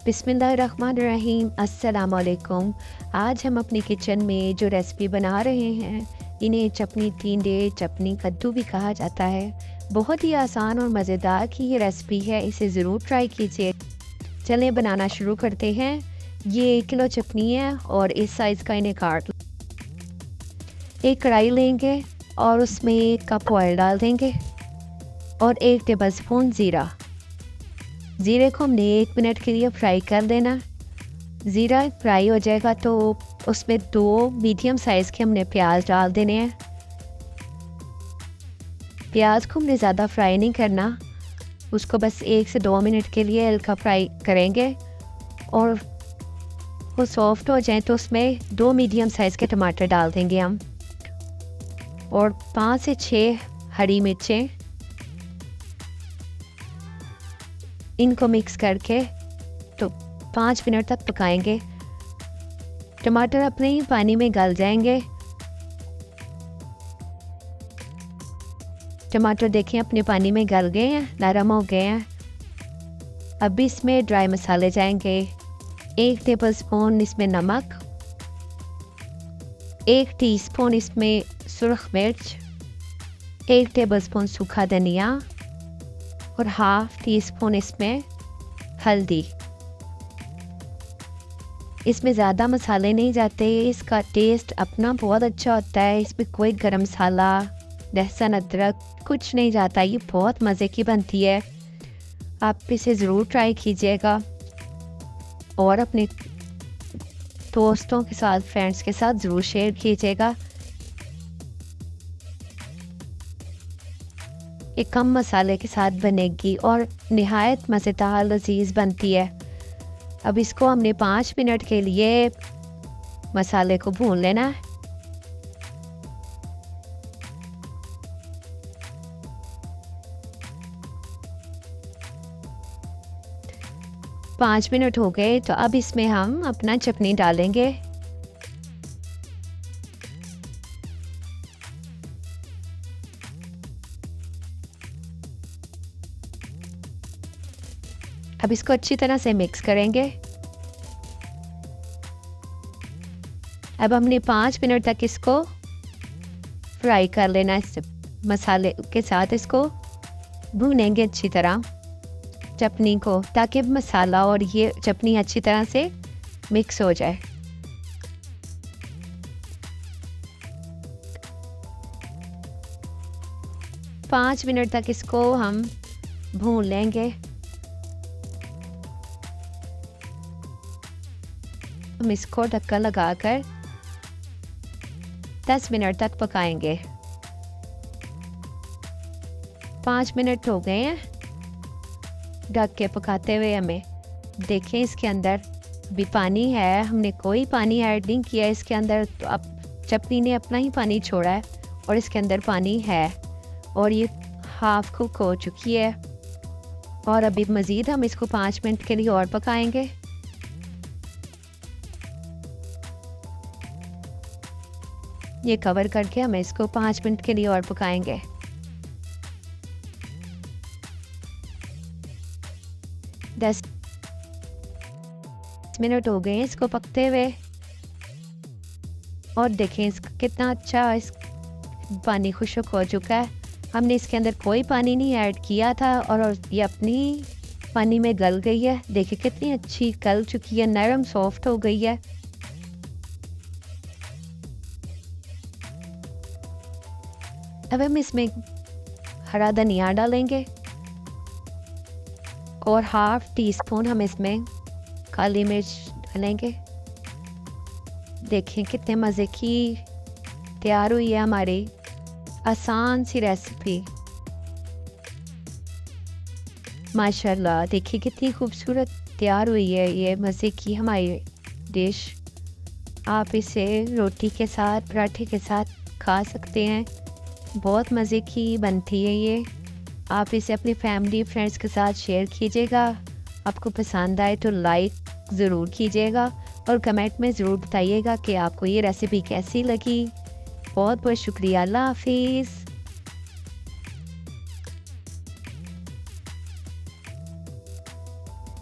बिस्मिल्लाहिर्रहमानिर्रहीम, अस्सलाम वालेकुम। आज हम अपनी किचन में जो रेसिपी बना रहे हैं, इन्हें चपनी टींडे, चपनी कद्दू भी कहा जाता है। बहुत ही आसान और मज़ेदार की ये रेसिपी है, इसे ज़रूर ट्राई कीजिए। चलें बनाना शुरू करते हैं। ये 1 किलो चपनी है और इस साइज़ का इन्हें काट लो। एक कढ़ाई लेंगे और उसमें 1 कप ऑयल डाल देंगे और 1 टेबल स्पून ज़ीरा। ज़ीरे को हमने 1 मिनट के लिए फ्राई कर देना। ज़ीरा फ्राई हो जाएगा तो उसमें 2 मीडियम साइज़ के हमने प्याज डाल देने हैं। प्याज को हमने ज़्यादा फ्राई नहीं करना, उसको बस 1 से 2 मिनट के लिए हल्का फ्राई करेंगे और वो सॉफ्ट हो जाए तो उसमें 2 मीडियम साइज़ के टमाटर डाल देंगे हम और 5 से 6 हरी मिर्चें। इनको मिक्स करके तो 5 मिनट तक पकाएंगे। टमाटर अपने ही पानी में गल जाएंगे। टमाटर देखें अपने पानी में गल गए हैं, नरम हो गए हैं। अब इसमें ड्राई मसाले जाएंगे। 1 टेबल स्पून इसमें नमक, 1 टीस्पून इसमें सुर्ख मिर्च, 1 टेबल स्पून सूखा धनिया और ½ टीस्पून इसमें हल्दी। इसमें ज़्यादा मसाले नहीं जाते, इसका टेस्ट अपना बहुत अच्छा होता है। इसमें कोई गरम मसाला, लहसुन, अदरक कुछ नहीं जाता। ये बहुत मज़े की बनती है। आप इसे ज़रूर ट्राई कीजिएगा और अपने दोस्तों के साथ, फ्रेंड्स के साथ ज़रूर शेयर कीजिएगा। ये कम मसाले के साथ बनेगी और निहायत मज़ेदार लजीज बनती है। अब इसको हमने 5 मिनट के लिए मसाले को भून लेना है। पाँच मिनट हो गए तो अब इसमें हम अपना चटनी डालेंगे। अब इसको अच्छी तरह से मिक्स करेंगे। अब हमने 5 मिनट तक इसको फ्राई कर लेना है। मसाले के साथ इसको भूनेंगे अच्छी तरह चटनी को, ताकि मसाला और ये चटनी अच्छी तरह से मिक्स हो जाए। पाँच मिनट तक इसको हम भून लेंगे। हम इसको ढक्कन लगाकर 10 मिनट तक पकाएंगे। 5 मिनट हो गए हैं ढक के पकाते हुए। हमें देखें इसके अंदर भी पानी है, हमने कोई पानी ऐड नहीं किया इसके अंदर। तो अब चटनी ने अपना ही पानी छोड़ा है और इसके अंदर पानी है और ये हाफ कुक हो चुकी है। और अभी मज़ीद हम इसको 5 मिनट के लिए और पकाएंगे। ये कवर करके हम इसको 5 मिनट के लिए और पकाएंगे। 10 मिनट हो गए इसको पकते हुए और देखें इसका कितना अच्छा इस पानी खुश्क हो चुका है। हमने इसके अंदर कोई पानी नहीं ऐड किया था और ये अपनी पानी में गल गई है। देखिए कितनी अच्छी गल चुकी है, नरम सॉफ्ट हो गई है। अब हम इसमें हरा धनिया डालेंगे और ½ टीस्पून हम इसमें काली मिर्च डालेंगे। देखें कितने मज़े की तैयार हुई है हमारी आसान सी रेसिपी। माशाल्लाह, देखिए कितनी खूबसूरत तैयार हुई है ये मज़े की हमारी डिश। आप इसे रोटी के साथ, पराठे के साथ खा सकते हैं। बहुत मज़े की बनती है ये। आप इसे अपनी फैमिली, फ्रेंड्स के साथ शेयर कीजिएगा। आपको पसंद आए तो लाइक ज़रूर कीजिएगा और कमेंट में ज़रूर बताइएगा कि आपको ये रेसिपी कैसी लगी। बहुत बहुत शुक्रिया। अल्लाह हाफिज़।